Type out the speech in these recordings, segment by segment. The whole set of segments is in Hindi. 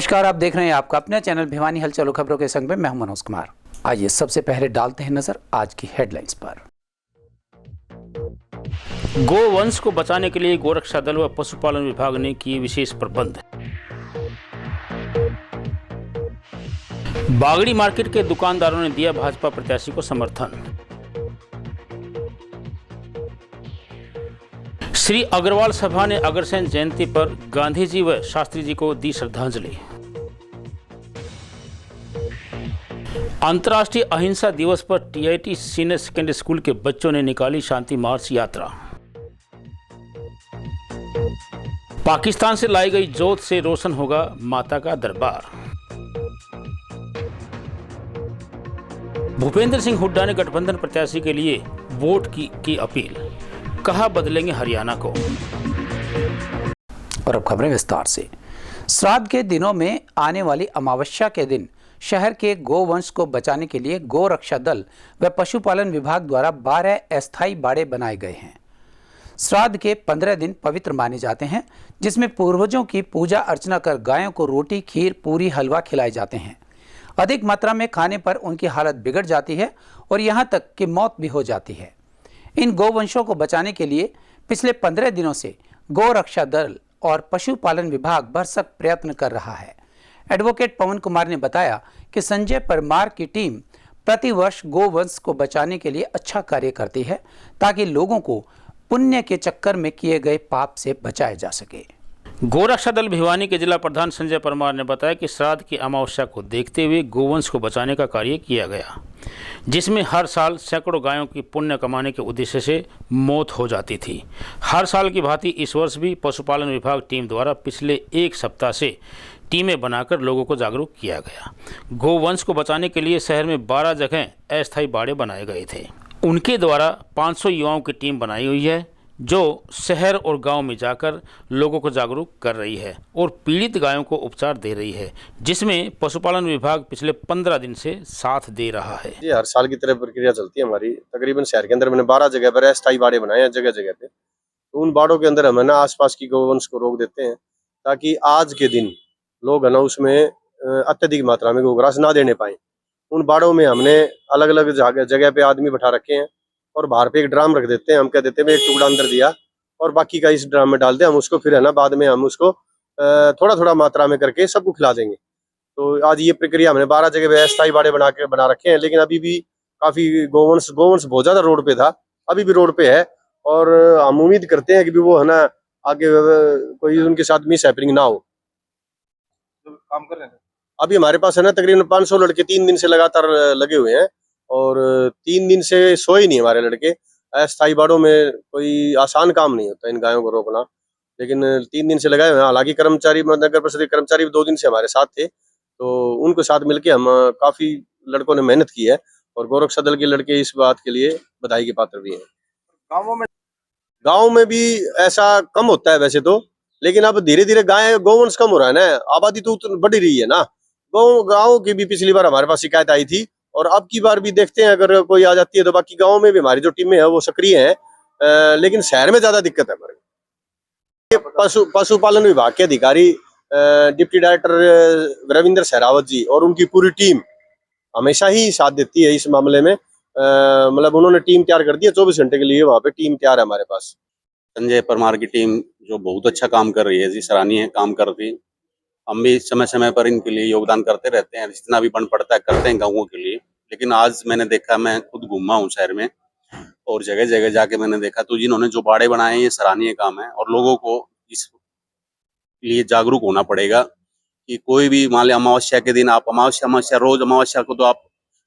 नमस्कार, आप देख रहे हैं आपका अपना चैनल भिवानी हलचल खबरों के संग में मैं हूं मनोज कुमार। आइए सबसे पहले डालते हैं नजर आज की हेडलाइंस पर। गोवंश को बचाने के लिए गोरक्षा दल व पशुपालन विभाग ने किए विशेष प्रबंध। बागड़ी मार्केट के दुकानदारों ने दिया भाजपा प्रत्याशी को समर्थन। श्री अग्रवाल सभा ने अग्रसेन जयंती पर गांधी जी व शास्त्री जी को दी श्रद्धांजलि। अंतर्राष्ट्रीय अहिंसा दिवस पर टीआईटी सीनियर सेकेंडरी स्कूल के बच्चों ने निकाली शांति मार्च यात्रा। पाकिस्तान से लाई गई जोत से रोशन होगा माता का दरबार। भूपेंद्र सिंह हुड्डा ने गठबंधन प्रत्याशी के लिए वोट की अपील, कहा बदलेंगे हरियाणा को। और अब खबरें विस्तार से। श्राद्ध के दिनों में आने वाली अमावस्या के दिन शहर के गोवंश को बचाने के लिए गोरक्षा दल व पशुपालन विभाग द्वारा 12 अस्थायी बाड़े बनाए गए हैं। श्राद्ध के 15 दिन पवित्र माने जाते हैं, जिसमें पूर्वजों की पूजा अर्चना कर गायों को रोटी, खीर, पूरी, हलवा खिलाए जाते हैं। अधिक मात्रा में खाने पर उनकी हालत बिगड़ जाती है और यहाँ तक कि मौत भी हो जाती है। इन गोवंशों को बचाने के लिए पिछले 15 दिनों से गोरक्षा दल और पशुपालन विभाग भरसक प्रयत्न कर रहा है। एडवोकेट पवन कुमार ने बताया कि संजय परमार की टीम प्रतिवर्ष गोवंश को बचाने के लिए अच्छा कार्य करती है, ताकि लोगों को पुण्य के चक्कर में किए गए पाप से बचाया जा सके। गोरक्षा दल भिवानी के जिला प्रधान संजय परमार ने बताया कि श्राद्ध की अमावस्या को देखते हुए गोवंश को बचाने का कार्य किया गया, जिसमें हर साल सैकड़ों गायों की पुण्य कमाने के उद्देश्य से मौत हो जाती थी। हर साल की भांति इस वर्ष भी पशुपालन विभाग टीम द्वारा पिछले एक सप्ताह से टीमें बनाकर लोगों को जागरूक किया गया। गोवंश को बचाने के लिए शहर में 12 जगह अस्थायी बाड़े बनाए गए थे। उनके द्वारा 500 युवाओं की टीम बनाई हुई है, जो शहर और गांव में जाकर लोगों को जागरूक कर रही है और पीड़ित गायों को उपचार दे रही है, जिसमें पशुपालन विभाग पिछले 15 दिन से साथ दे रहा है। ये हर साल की तरह प्रक्रिया चलती है हमारी। तकरीबन शहर के अंदर मैंने 12 जगह पर अस्थायी बाड़े बनाए हैं जगह जगह पे। तो उन बाड़ों के अंदर हम है ना आसपास की गोवंश को रोक देते हैं, ताकि आज के दिन लोग है ना उसमें अत्यधिक मात्रा में गोग्रास ना देने पाए। उन बाड़ों में हमने अलग अलग जगह पे आदमी बैठा रखे हैं और बाहर पे एक ड्राम रख देते हैं। हम कह देते हैं एक टुकड़ा अंदर दिया और बाकी का इस ड्राम में डाल दे। हम उसको फिर है ना बाद में हम उसको थोड़ा थोड़ा मात्रा में करके सबको खिला देंगे। तो आज ये प्रक्रिया हमने 12 जगह पे अस्थायी बाड़े बना रखे हैं। लेकिन अभी भी काफी गोवंश बहुत ज्यादा रोड पे था, अभी भी रोड पे है और हम उम्मीद करते हैं कि वो है ना आगे कोई उनके साथ मिस हैपनिंग ना हो। काम कर रहे हैं अभी हमारे पास है ना तकरीबन 500 लड़के 3 दिन से लगातार लगे हुए हैं और 3 दिन से सोए नहीं हमारे लड़के। अस्थायी बाड़ों में कोई आसान काम नहीं होता इन गायों को रोकना, लेकिन 3 दिन से लगाए हुए हैं। हालांकि कर्मचारी, नगर परिषद के कर्मचारी 2 दिन से हमारे साथ थे, तो उनके साथ मिलकर हम काफी लड़कों ने मेहनत की है और गोरक्षा दल के लड़के इस बात के लिए बधाई के पात्र भी हैं। गाँव में भी ऐसा कम होता है वैसे तो, लेकिन अब धीरे धीरे गोवंश कम हो रहा है ना, आबादी तो बढ़ रही है ना। गाँव की भी पिछली बार हमारे पास शिकायत आई थी और अब की बार भी देखते हैं अगर कोई आ जाती है तो। बाकी गाँव में भी हमारी जो टीमें हैं वो सक्रिय हैं, लेकिन शहर में ज्यादा दिक्कत है हमारे। पशुपालन विभाग के अधिकारी डिप्टी डायरेक्टर रविंद्र सहरावत जी और उनकी पूरी टीम हमेशा ही साथ देती है इस मामले में। मतलब उन्होंने टीम तैयार कर दी है 24 घंटे के लिए, वहाँ पे टीम तैयार है हमारे पास। संजय परमार की टीम जो बहुत अच्छा काम कर रही है जी, सराहनीय काम कर रही है। हम भी समय समय पर इनके लिए योगदान करते रहते हैं, जितना भी बन पड़ता है करते हैं गाँवों के लिए। लेकिन आज मैंने देखा, मैं खुद घूमा हूँ शहर में और जगह जगह जाके मैंने देखा, तो जिन्होंने जो बाड़े बनाए हैं ये सराहनीय काम है और लोगों को इस लिए जागरूक होना पड़ेगा कि कोई भी मान लिया अमावस्या के दिन आप अमावस्या रोज अमावस्या को तो आप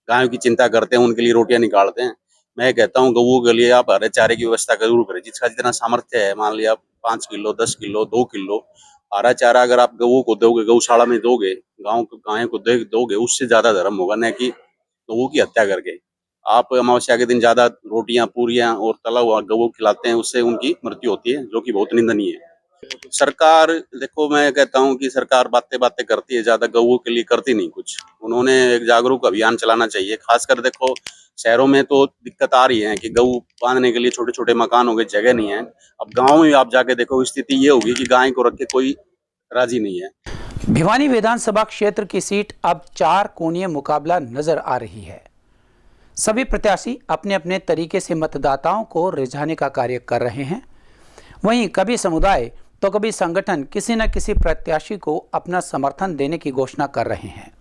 गायों की चिंता करते हैं, उनके लिए रोटियां निकालते हैं। मैं कहता हूँ गऊ के लिए आप हरे चारे की व्यवस्था जरूर करें, जिसका जितना सामर्थ्य है। मान लिया 5 किलो, 10 किलो, 2 किलो हरा चारा अगर आप गऊ को दोगे, गौशाला में दोगे, गाय को दोगे, उससे ज्यादा धर्म होगा, न कि गऊ की हत्या करके। आप अमावस्या के दिन ज्यादा रोटियां, पूरियां और तला हुआ गऊ खिलाते हैं, उससे उनकी मृत्यु होती है, जो कि बहुत निंदनीय है। सरकार, देखो मैं कहता हूं कि सरकार बातें करती है, ज्यादा गऊ के लिए करती नहीं कुछ। उन्होंने एक जागरूक अभियान चलाना चाहिए। खासकर देखो शहरों में तो दिक्कत आ रही है कि गऊ बांधने के लिए छोटे छोटे मकान हो गए, जगह नहीं है। अब गाँव में आप जाके देखो स्थिति ये होगी कि गाय को रख के कोई राजी नहीं है। भिवानी विधानसभा क्षेत्र की सीट अब 4 कोणीय मुकाबला नजर आ रही है। सभी प्रत्याशी अपने अपने तरीके से मतदाताओं को रिझाने का कार्य कर रहे हैं। वहीं कभी समुदाय तो कभी संगठन किसी न किसी प्रत्याशी को अपना समर्थन देने की घोषणा कर रहे हैं।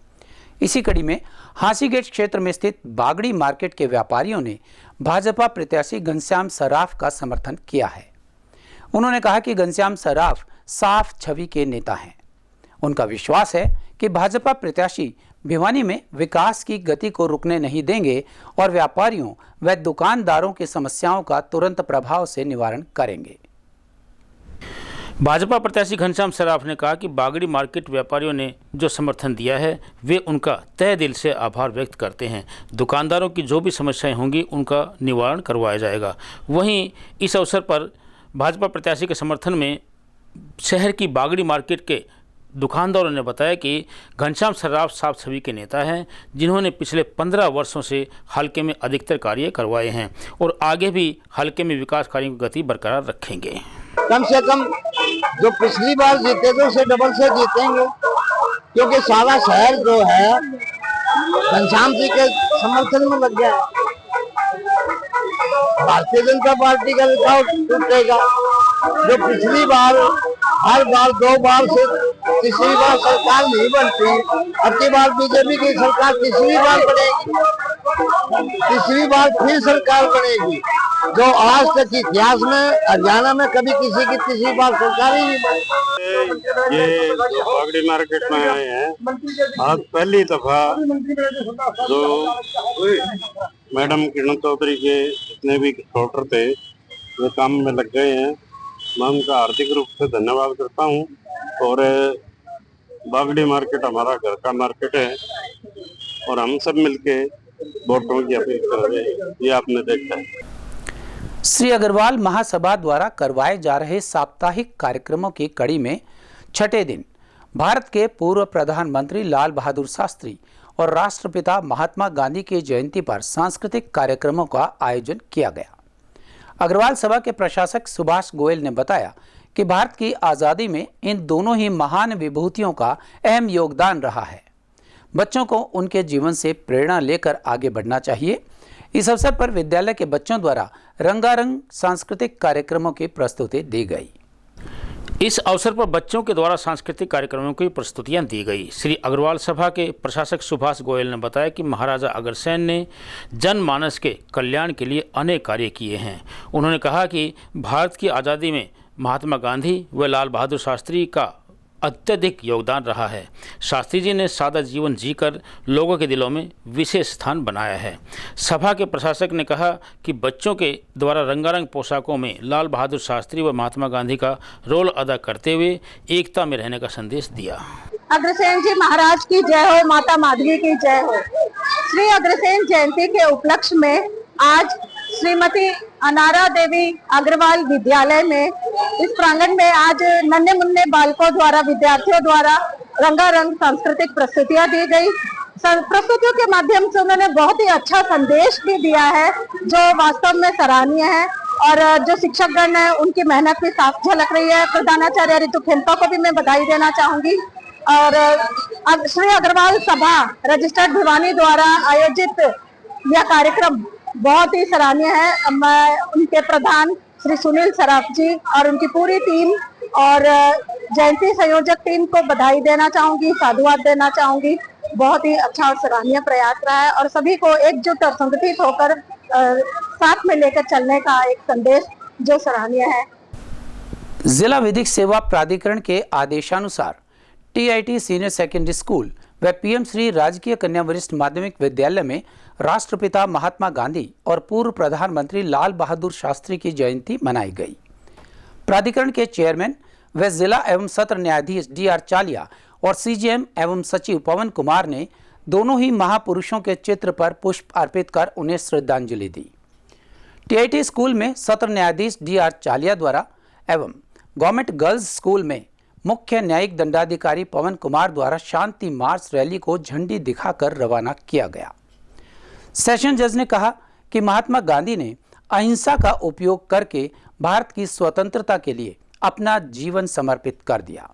इसी कड़ी में हांसीगेट क्षेत्र में स्थित बागड़ी मार्केट के व्यापारियों ने भाजपा प्रत्याशी घनश्याम सराफ का समर्थन किया है। उन्होंने कहा कि घनश्याम सराफ साफ छवि के नेता हैं। उनका विश्वास है कि भाजपा प्रत्याशी भिवानी में विकास की गति को रुकने नहीं देंगे और व्यापारियों व दुकानदारों की समस्याओं का तुरंत प्रभाव से निवारण करेंगे। भाजपा प्रत्याशी घनश्याम सराफ ने कहा कि बागड़ी मार्केट व्यापारियों ने जो समर्थन दिया है वे उनका तहे दिल से आभार व्यक्त करते हैं। दुकानदारों की जो भी समस्याएं होंगी उनका निवारण करवाया जाएगा। वहीं इस अवसर पर भाजपा प्रत्याशी के समर्थन में शहर की बागड़ी मार्केट के दुकानदारों ने बताया कि घनश्याम सराफ साफ छवि के नेता हैं, जिन्होंने पिछले 15 वर्षों से हलके में अधिकतर कार्य करवाए हैं और आगे भी हलके में विकास कार्यों की गति बरकरार रखेंगे। कम से कम जो पिछली बार जीते थे उससे डबल से जीतेंगे, क्योंकि सारा शहर जो है घनश्याम जी के समर्थन में लग गया है। भारतीय जनता पार्टी का रिकॉर्ड टूटेगा। जो पिछली बार हर बार 2 बार से तीसरी बार सरकार नहीं बनती, अब की बार बीजेपी की सरकार तीसरी बार बनेगी, तीसरी बार फिर सरकार बनेगी। जो आज तक इतिहास में हरियाणा में कभी किसी की तीसरी बार सरकार ही नहीं बनी। ये बागड़ी मार्केट में आए हैं, आज पहली दफा जो मैडम किरण चौधरी के जितने भी सपोर्टर थे वो काम में लग गए हैं। मैं उनका हार्दिक रूप से धन्यवाद करता हूं। और बागड़ी मार्केट हमारा घर का मार्केट है और हम सब मिलके वोटों की अपील कर रहे हैं, ये आपने देखा है। श्री अग्रवाल महासभा द्वारा करवाए जा रहे साप्ताहिक कार्यक्रमों की कड़ी में छठे दिन भारत के पूर्व प्रधानमंत्री लाल बहादुर शास्त्री और राष्ट्रपिता महात्मा गांधी की जयंती पर सांस्कृतिक कार्यक्रमों का आयोजन किया गया। अग्रवाल सभा के प्रशासक सुभाष गोयल ने बताया कि भारत की आज़ादी में इन दोनों ही महान विभूतियों का अहम योगदान रहा है। बच्चों को उनके जीवन से प्रेरणा लेकर आगे बढ़ना चाहिए। इस अवसर पर विद्यालय के बच्चों द्वारा रंगारंग सांस्कृतिक कार्यक्रमों की प्रस्तुति दी गई। इस अवसर पर बच्चों के द्वारा सांस्कृतिक कार्यक्रमों की प्रस्तुतियां दी गई। श्री अग्रवाल सभा के प्रशासक सुभाष गोयल ने बताया कि महाराजा अग्रसेन ने जनमानस के कल्याण के लिए अनेक कार्य किए हैं। उन्होंने कहा कि भारत की आज़ादी में महात्मा गांधी व लाल बहादुर शास्त्री का अत्यधिक योगदान रहा है। शास्त्री जी ने सादा जीवन जीकर लोगों के दिलों में विशेष स्थान बनाया है। सभा के प्रशासक ने कहा कि बच्चों के द्वारा रंगारंग पोशाकों में लाल बहादुर शास्त्री व महात्मा गांधी का रोल अदा करते हुए एकता में रहने का संदेश दिया। अग्रसेन जी महाराज की जय हो, माता माधवी की जय हो। श्री अग्रसेन जयंती के उपलक्ष्य में आज श्रीमती अनारा देवी अग्रवाल विद्यालय में इस प्रांगण में आज नन्हे मुन्ने बालकों द्वारा, विद्यार्थियों द्वारा रंगारंग सांस्कृतिक प्रस्तुतियां दी गई। प्रस्तुतियों के माध्यम से उन्होंने बहुत ही अच्छा संदेश भी दिया है जो वास्तव में सराहनीय है और जो शिक्षकगण है उनकी मेहनत भी साफ झलक रही है। प्रधानाचार्य ऋतु खेमका को भी मैं बधाई देना चाहूंगी। और श्री अग्रवाल सभा रजिस्टर्ड भिवानी द्वारा आयोजित यह कार्यक्रम बहुत ही सराहनीय है। मैं उनके प्रधान श्री सुनील सराफ जी और उनकी पूरी टीम और जयंती संयोजक टीम को बधाई देना चाहूंगी, साधुवाद देना चाहूंगी। बहुत ही अच्छा और सराहनीय प्रयास रहा है और सभी को एकजुट और संगठित होकर साथ में लेकर चलने का एक संदेश जो सराहनीय है। जिला विधिक सेवा प्राधिकरण के आदेशानुसार टीआईटी सीनियर सेकेंडरी स्कूल व पीएम श्री राजकीय कन्या वरिष्ठ माध्यमिक विद्यालय में राष्ट्रपिता महात्मा गांधी और पूर्व प्रधानमंत्री लाल बहादुर शास्त्री की जयंती मनाई गई। प्राधिकरण के चेयरमैन व जिला एवं सत्र न्यायाधीश डीआर चालिया और सीजीएम एवं सचिव पवन कुमार ने दोनों ही महापुरुषों के चित्र पर पुष्प अर्पित कर उन्हें श्रद्धांजलि दी। टीआईटी स्कूल में सत्र न्यायाधीश डीआर चालिया द्वारा एवं गवर्नमेंट गर्ल्स स्कूल में मुख्य न्यायिक दंडाधिकारी पवन कुमार द्वारा शांति मार्च रैली को झंडी दिखाकर रवाना किया गया। सेशन जज ने कहा कि महात्मा गांधी ने अहिंसा का उपयोग करके भारत की स्वतंत्रता के लिए अपना जीवन समर्पित कर दिया।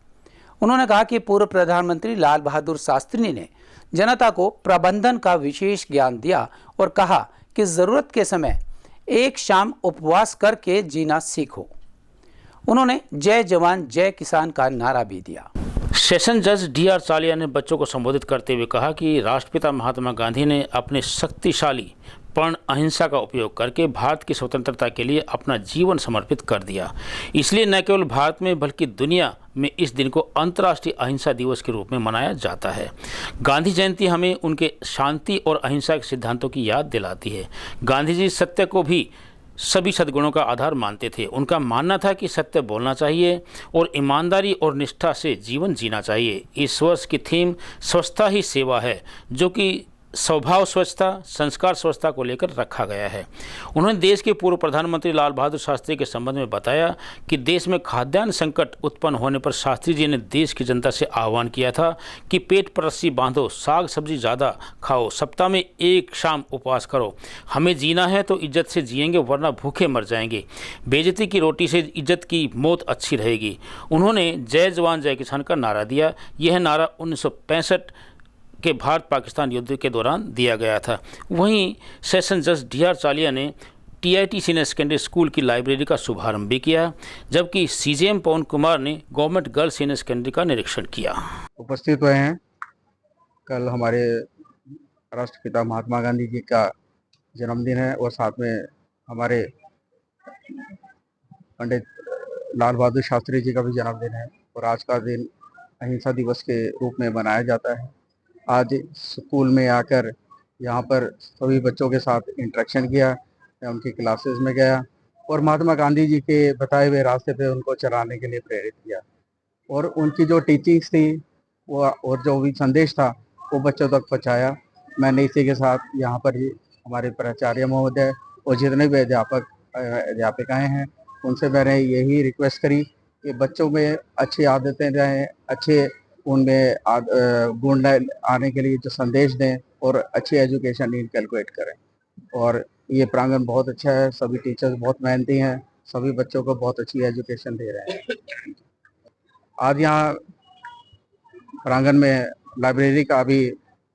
उन्होंने कहा कि पूर्व प्रधानमंत्री लाल बहादुर शास्त्री ने जनता को प्रबंधन का विशेष ज्ञान दिया और कहा कि जरूरत के समय एक शाम उपवास करके जीना सीखो। उन्होंने जय जवान जय किसान का नारा भी दिया। सेशन जज डी.आर. चालिया ने बच्चों को संबोधित करते हुए कहा कि राष्ट्रपिता महात्मा गांधी ने अपने शक्तिशाली पूर्ण अहिंसा का उपयोग करके भारत की स्वतंत्रता के लिए अपना जीवन समर्पित कर दिया। इसलिए न केवल भारत में बल्कि दुनिया में इस दिन को अंतर्राष्ट्रीय अहिंसा दिवस के रूप में मनाया जाता है। गांधी जयंती हमें उनके शांति और अहिंसा के सिद्धांतों की याद दिलाती है। गांधी जी सत्य को भी सभी सद्गुणों का आधार मानते थे। उनका मानना था कि सत्य बोलना चाहिए और ईमानदारी और निष्ठा से जीवन जीना चाहिए। इस वर्ष की थीम स्वच्छता ही सेवा है, जो कि स्वभाव स्वच्छता, संस्कार स्वच्छता को लेकर रखा गया है। उन्होंने देश के पूर्व प्रधानमंत्री लाल बहादुर शास्त्री के संबंध में बताया कि देश में खाद्यान्न संकट उत्पन्न होने पर शास्त्री जी ने देश की जनता से आह्वान किया था कि पेट पर रस्सी बांधो, साग सब्जी ज़्यादा खाओ, सप्ताह में एक शाम उपवास करो। हमें जीना है तो इज्जत से जिएंगे, वरना भूखे मर जाएंगे। बेइज्जती की रोटी से इज्जत की मौत अच्छी रहेगी। उन्होंने जय जवान जय किसान का नारा दिया। यह नारा 1965 के भारत पाकिस्तान युद्ध के दौरान दिया गया था। वहीं सेशन जज डी.आर. चालिया ने टीआईटी सीनियर सेकेंडरी स्कूल की लाइब्रेरी का शुभारंभ भी किया, जबकि सीजेएम पवन कुमार ने गवर्नमेंट गर्ल्स सीनियर सेकेंडरी का निरीक्षण किया। उपस्थित हुए हैं। कल हमारे राष्ट्रपिता महात्मा गांधी जी का जन्मदिन है और साथ में हमारे पंडित लाल बहादुर शास्त्री जी का भी जन्मदिन है और आज का दिन अहिंसा दिवस के रूप में मनाया जाता है। आज स्कूल में आकर यहाँ पर सभी बच्चों के साथ इंटरेक्शन किया, मैं उनकी क्लासेस में गया और महात्मा गांधी जी के बताए हुए रास्ते पे उनको चलाने के लिए प्रेरित किया और उनकी जो टीचिंग्स थी वो और जो भी संदेश था वो बच्चों तक पहुँचाया। मैंने इसी के साथ यहाँ पर ही हमारे प्राचार्य महोदय और जितने भी अध्यापिकाएँ हैं उनसे मैंने यही रिक्वेस्ट करी कि बच्चों में अच्छी आदतें रहें, अच्छे उनमें गुण आने के लिए जो संदेश दें और अच्छी एजुकेशन इनकलकेट करें। और ये प्रांगण बहुत अच्छा है, सभी टीचर्स बहुत मेहनती हैं, सभी बच्चों को बहुत अच्छी एजुकेशन दे रहे हैं। आज यहाँ प्रांगण में लाइब्रेरी का भी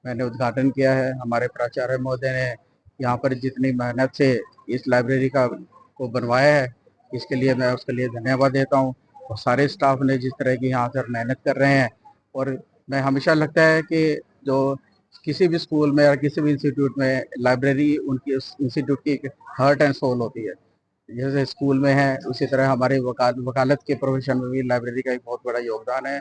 मैंने उद्घाटन किया है। हमारे प्राचार्य महोदय ने यहाँ पर जितनी मेहनत से इस लाइब्रेरी को बनवाया है, इसके लिए मैं उसके लिए धन्यवाद देता हूँ। और सारे स्टाफ ने जिस तरह की यहाँ पर मेहनत कर रहे हैं, और मैं हमेशा लगता है कि जो किसी भी स्कूल में या किसी भी इंस्टीट्यूट में लाइब्रेरी उनकी उस इंस्टीट्यूट की हार्ट एंड सोल होती है। जैसे स्कूल में है उसी तरह हमारे वकालत के प्रोफेशन में भी लाइब्रेरी का एक बहुत बड़ा योगदान है।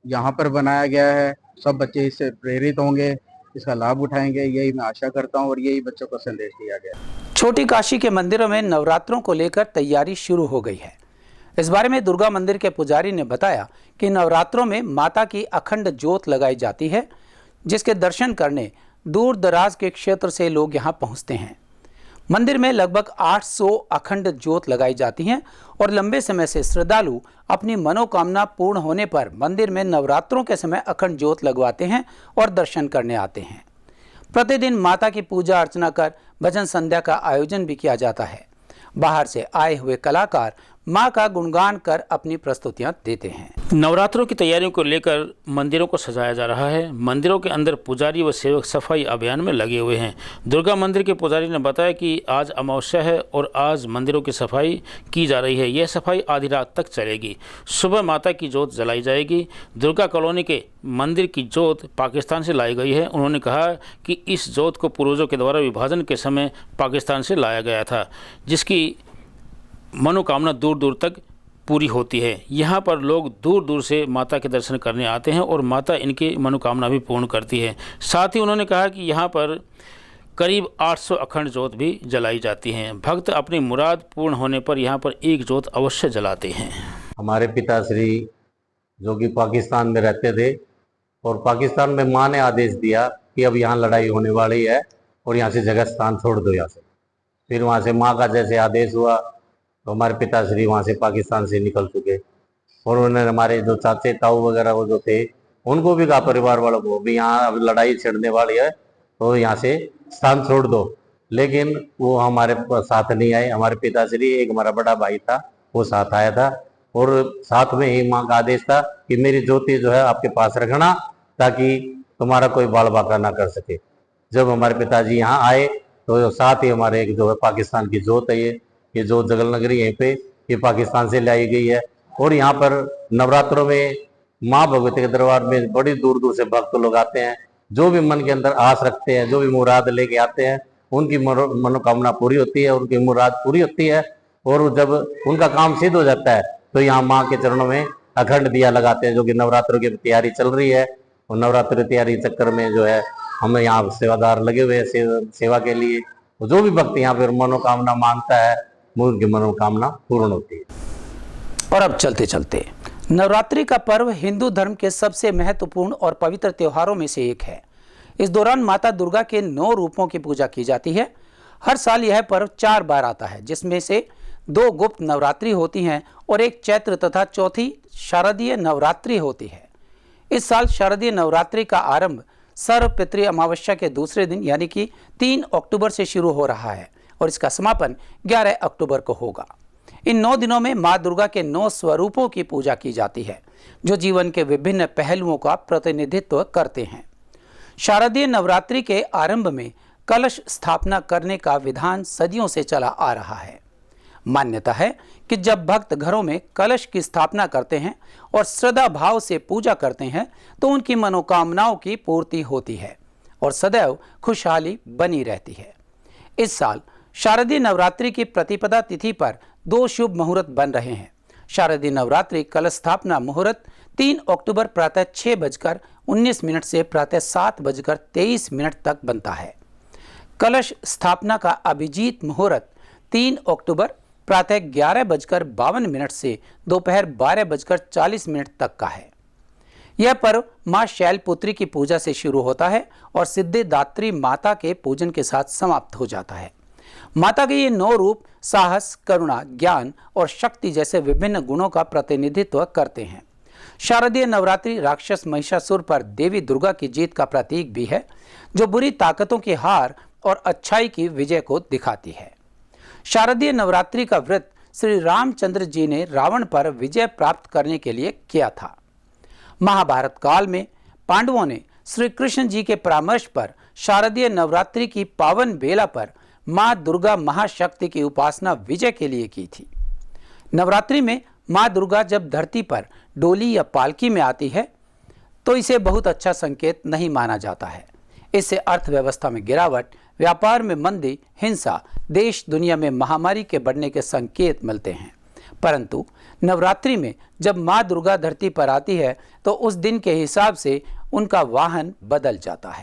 यहाँ पर बनाया गया है, सब बच्चे इससे प्रेरित होंगे, इसका लाभ उठाएंगे, यही मैं आशा करता हूँ और यही बच्चों को संदेश दिया गया। छोटी काशी के मंदिरों में नवरात्रों को लेकर तैयारी शुरू हो गई है। इस बारे में दुर्गा मंदिर के पुजारी ने बताया कि नवरात्रों में माता की अखंड ज्योत लगाई जाती है, जिसके दर्शन करने दूर दराज के क्षेत्र से लोग यहां पहुंचते हैं। मंदिर में लगभग 800 अखंड ज्योत लगाई जाती हैं और लंबे समय से श्रद्धालु अपनी मनोकामना पूर्ण होने पर मंदिर में नवरात्रों के समय अखंड ज्योत लगवाते हैं और दर्शन करने आते हैं। प्रतिदिन माता की पूजा अर्चना कर भजन संध्या का आयोजन भी किया जाता है। बाहर से आए हुए कलाकार मां का गुणगान कर अपनी प्रस्तुतियां देते हैं। नवरात्रों की तैयारियों को लेकर मंदिरों को सजाया जा रहा है। मंदिरों के अंदर पुजारी व सेवक सफाई अभियान में लगे हुए हैं। दुर्गा मंदिर के पुजारी ने बताया कि आज अमावस्या है और आज मंदिरों की सफाई की जा रही है। यह सफाई आधी रात तक चलेगी। सुबह माता की जोत जलाई जाएगी। दुर्गा कॉलोनी के मंदिर की जोत पाकिस्तान से लाई गई है। उन्होंने कहा कि इस जोत को पूर्वजों के द्वारा विभाजन के समय पाकिस्तान से लाया गया था, जिसकी मनोकामना दूर दूर तक पूरी होती है। यहाँ पर लोग दूर दूर से माता के दर्शन करने आते हैं और माता इनकी मनोकामना भी पूर्ण करती है। साथ ही उन्होंने कहा कि यहाँ पर करीब 800 अखंड जोत भी जलाई जाती हैं। भक्त अपनी मुराद पूर्ण होने पर यहाँ पर एक जोत अवश्य जलाते हैं। हमारे पिताश्री जो कि पाकिस्तान में रहते थे और पाकिस्तान में माँ ने आदेश दिया कि अब यहाँ लड़ाई होने वाली है और यहाँ से जगह स्थान छोड़ दो यहाँ से। फिर वहाँ से माँ का जैसे आदेश हुआ तो हमारे पिताश्री वहाँ से पाकिस्तान से निकल चुके और उन्होंने हमारे जो चाचे ताऊ वगैरह वो जो थे उनको भी कहा, परिवार वालों को भी, यहाँ अब लड़ाई छिड़ने वाली है तो यहाँ से स्थान छोड़ दो। लेकिन वो हमारे साथ नहीं आए। हमारे पिताश्री, एक हमारा बड़ा भाई था वो साथ आया था और साथ में ही माँ का आदेश था कि मेरी ज्योति जो है आपके पास रखना ताकि तुम्हारा कोई बाल बाका ना कर सके। जब हमारे पिताजी यहाँ आए तो साथ ही हमारे एक जो है पाकिस्तान की जोत है, ये जोत जगल नगरी यहीं पे ये पाकिस्तान से लाई गई है। और यहाँ पर नवरात्रों में माँ भगवती के दरबार में बड़ी दूर दूर से भक्त लोग आते हैं, जो भी मन के अंदर आस रखते हैं, जो भी मुराद लेके आते हैं, उनकी मनोकामना पूरी होती है, उनकी मुराद पूरी होती है। और जब उनका काम सिद्ध हो जाता है तो यहाँ माँ के चरणों में अखंड दिया लगाते हैं, जो कि नवरात्रों की तैयारी चल रही है। और नवरात्रि तैयारी चक्कर में जो है हम यहाँ सेवादार लगे हुए हैं सेवा के लिए। जो भी भक्त यहाँ पर मनोकामना मांगता है उनकी मनोकामना पूर्ण होती है। और अब चलते चलते नवरात्रि का पर्व हिंदू धर्म के सबसे महत्वपूर्ण और पवित्र त्योहारों में से एक है। इस दौरान माता दुर्गा के 9 रूपों की पूजा की जाती है। हर साल यह पर्व 4 बार आता है, जिसमें से 2 गुप्त नवरात्रि होती हैं और एक चैत्र तथा चौथी शारदीय नवरात्रि होती है। इस साल शारदीय नवरात्रि का आरंभ सर्वपितृ अमावस्या के दूसरे दिन यानी कि 3 अक्टूबर से शुरू हो रहा है और इसका समापन 11 अक्टूबर को होगा। इन 9 दिनों में मां दुर्गा के 9 स्वरूपों की पूजा की जाती है, जो जीवन के विभिन्न पहलुओं का प्रतिनिधित्व करते हैं। शारदीय नवरात्रि के आरंभ में कलश स्थापना करने का विधान सदियों से चला आ रहा है। मान्यता है कि जब भक्त घरों में कलश की स्थापना करते हैं और श्रद्धा भाव से पूजा करते हैं तो उनकी मनोकामनाओं की पूर्ति होती है और सदैव खुशहाली बनी रहती है। इस साल शारदीय नवरात्रि की प्रतिपदा तिथि पर 2 शुभ मुहूर्त बन रहे हैं। शारदीय नवरात्रि कलश स्थापना मुहूर्त 3 अक्टूबर प्रातः 6:19 से प्रातः 7:23 तक बनता है। कलश स्थापना का अभिजीत मुहूर्त 3 अक्टूबर प्रातः 11:52 से दोपहर 12:40 तक का है। यह पर्व मां शैलपुत्री की पूजा से शुरू होता है और सिद्धिदात्री माता के पूजन के साथ समाप्त हो जाता है। माता के ये 9 रूप साहस, करुणा, ज्ञान और शक्ति जैसे विभिन्न गुणों का प्रतिनिधित्व करते हैं। शारदीय नवरात्रि राक्षस महिषासुर पर देवी दुर्गा की जीत का प्रतीक भी है, जो बुरी ताकतों की हार और अच्छाई की विजय को दिखाती है। शारदीय नवरात्रि का व्रत श्री रामचंद्र जी ने रावण पर विजय प्राप्त करने के लिए किया था। महाभारत काल में पांडवों ने श्री कृष्ण जी के परामर्श पर शारदीय नवरात्रि की पावन बेला पर मां दुर्गा महाशक्ति की उपासना विजय के लिए की थी। नवरात्रि में मां दुर्गा जब धरती पर डोली या पालकी में आती है तो इसे बहुत अच्छा संकेत नहीं माना जाता है। इससे अर्थव्यवस्था में गिरावट, व्यापार में मंदी, हिंसा, देश दुनिया में महामारी के बढ़ने के संकेत मिलते हैं। परंतु नवरात्रि में जब मां दुर्गा धरती पर आती है तो उस दिन के हिसाब से उनका वाहन बदल जाता है।